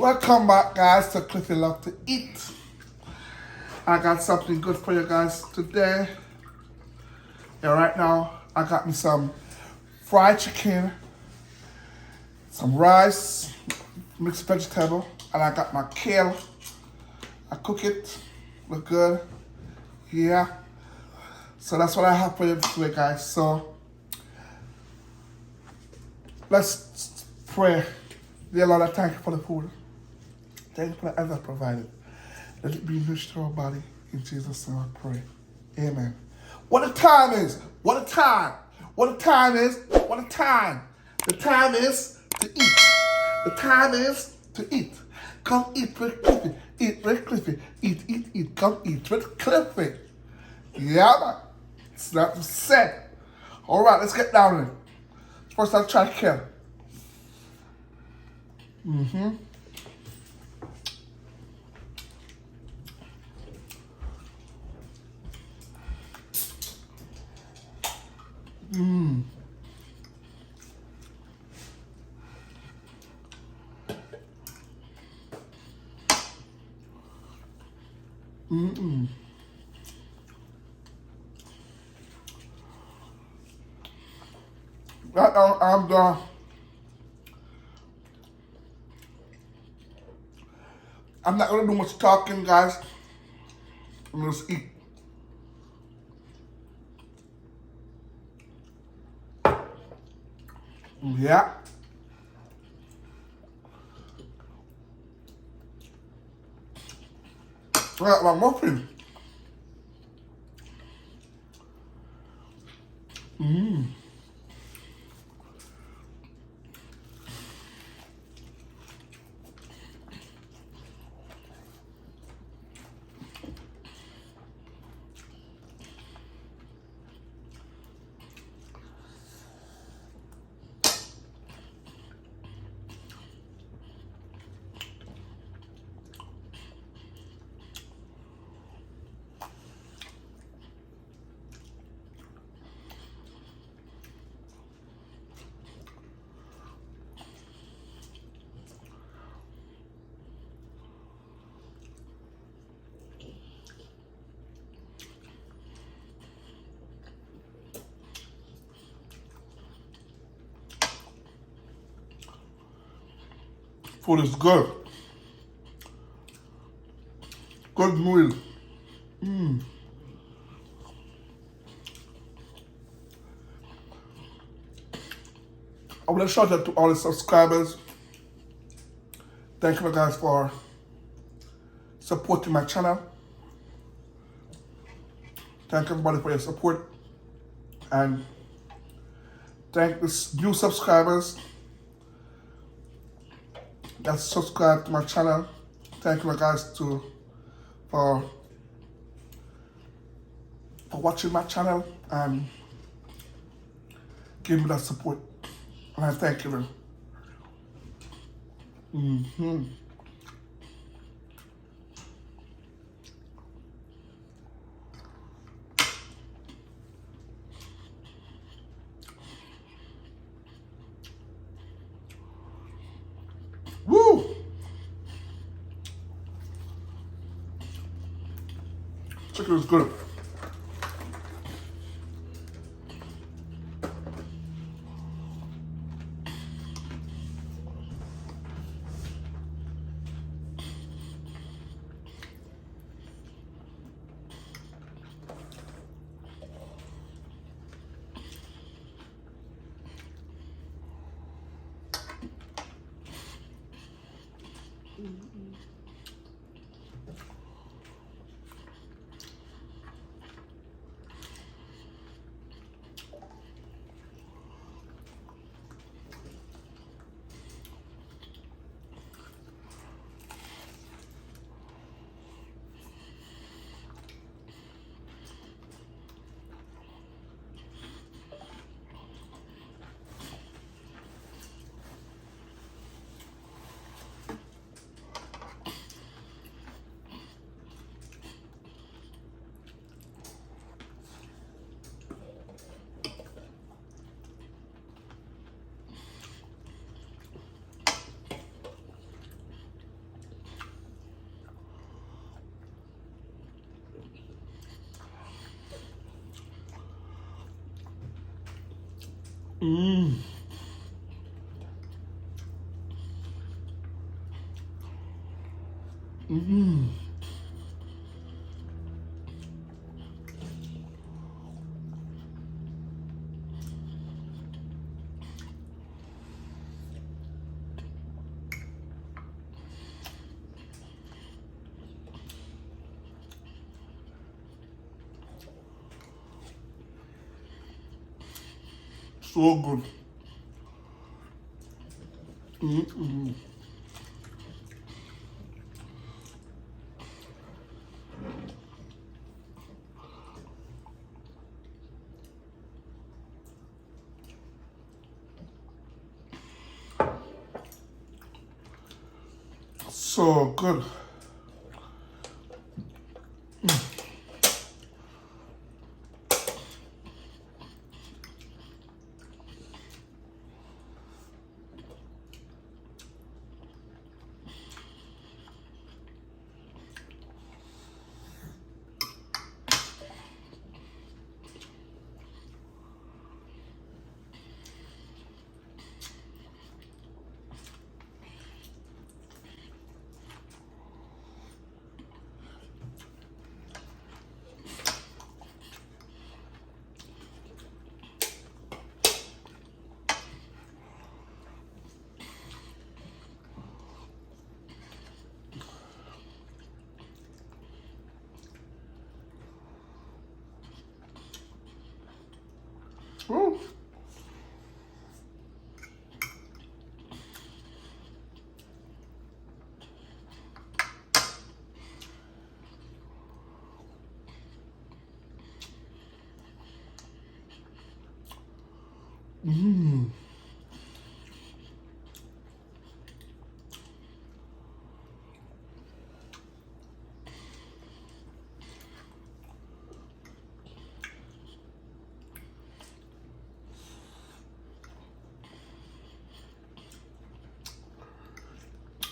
Welcome back, guys, to Cliffy Love to Eat. I got something good for you guys today. Yeah, right now, I got me some fried chicken, some rice, mixed vegetable, and I got my kale. I cook it, look good. Yeah. So that's what I have for you today, guys. So let's pray. Dear Lord, I thank you for the food. Thank you for the ever provided. Let it be nourished to our body. In Jesus' name I pray. Amen. What the time is? What the time? What the time is? What the time? The time is to eat. The time is to eat. Come eat with Cliffy. Eat with Cliffy. Eat, eat, eat. Come eat with Cliffy. Yeah, man. It's not said. All right, let's get down there. First, I'll try to kill. Right now, I'm done. I'm not gonna do much talking, guys. I'm gonna just eat. Yeah. I got my muffin. Food is good. Good meal. I want to shout out to all the subscribers. Thank you guys for supporting my channel. Thank everybody for your support. And thank the new subscribers that subscribe to my channel. Thank you guys for watching my channel and giving me that support. And I thank you. Woo! Chicken is good. Mmm. Mmm. So good. Mm-mm. So good. Woo. Mmm.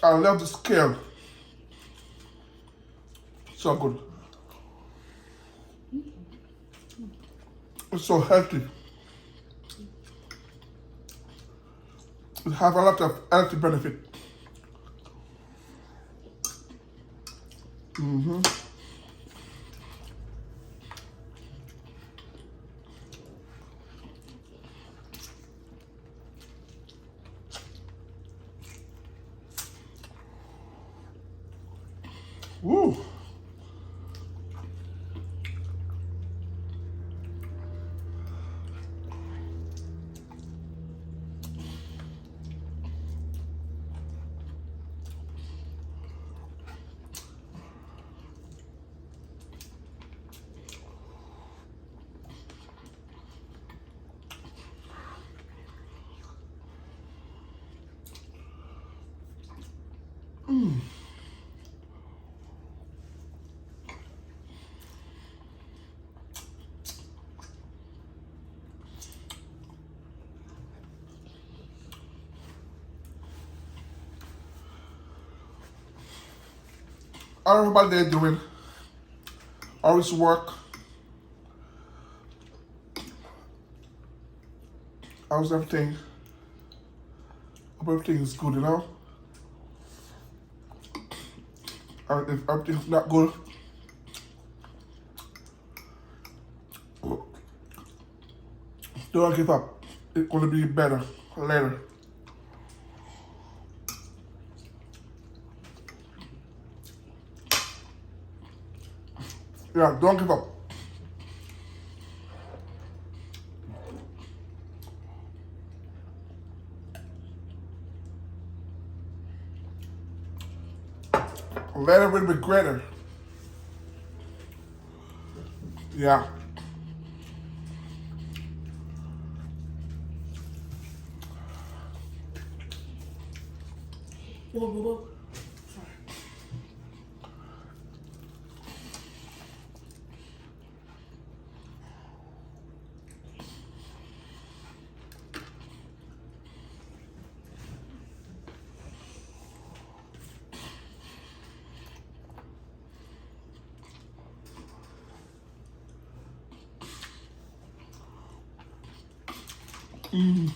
I love the scale. So good. It's so healthy. It have a lot of healthy benefit. Mm-hmm. Woo. How everybody doing? How is work? How's everything? Hope everything is good, you know? Or if everything's not good, don't give up. It's gonna be better later. Yeah, don't give up. Later will be greater. Yeah. Whoa, whoa, whoa. Woo.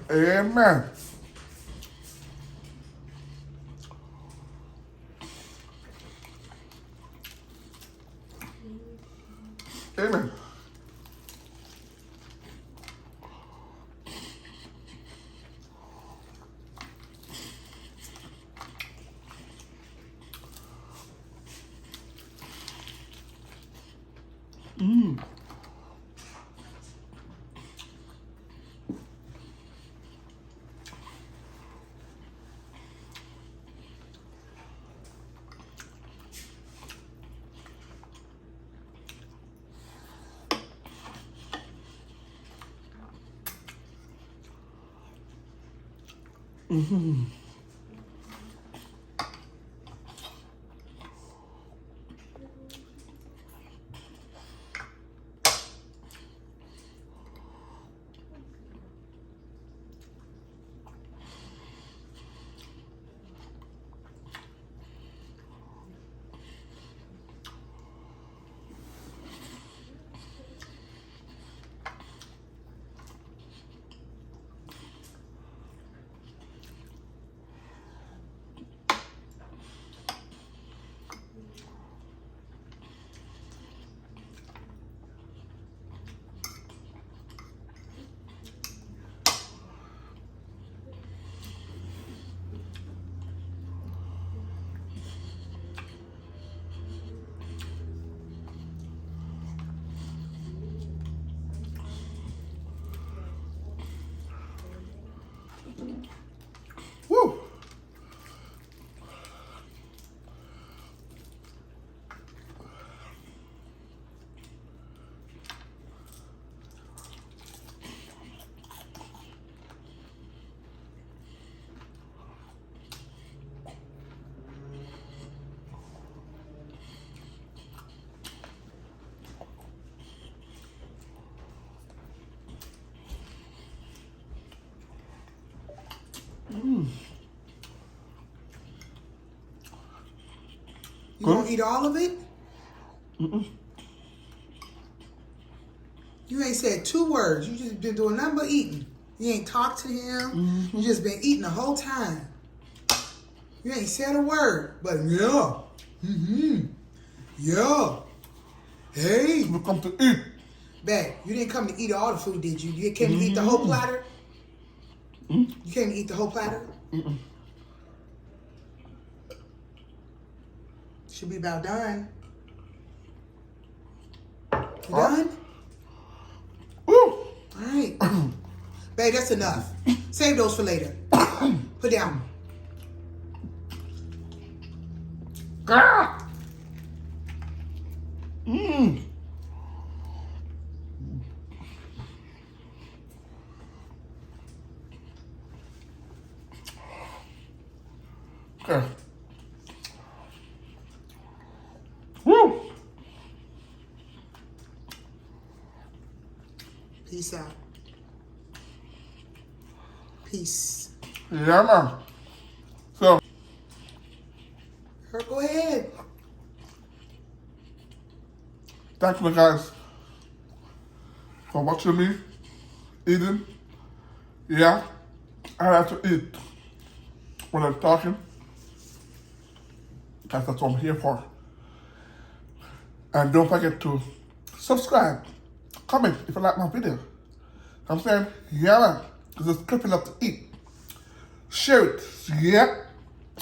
Amen. Amen. Woo. You gonna eat all of it? You ain't said 2 words. You just been doing nothing but eating. You ain't talked to him. You just been eating the whole time. You ain't said a word. But yeah. Yeah. Hey. We come to eat. Babe, you didn't come to eat all the food, did you? You came to eat the whole platter? You came to eat the whole platter? Should be about done. You done? Woo. All right. Babe, that's enough. Save those for later. Put down. Ah. Okay. Woo. Peace out. Peace. Yeah, man. So, Go ahead. thank you guys for watching me eating. Yeah, I have to eat when I'm talking. That's what I'm here for. And don't forget to subscribe, comment if you like my video. I'm saying, yeah man, because it's quick enough to eat. Share it, yeah.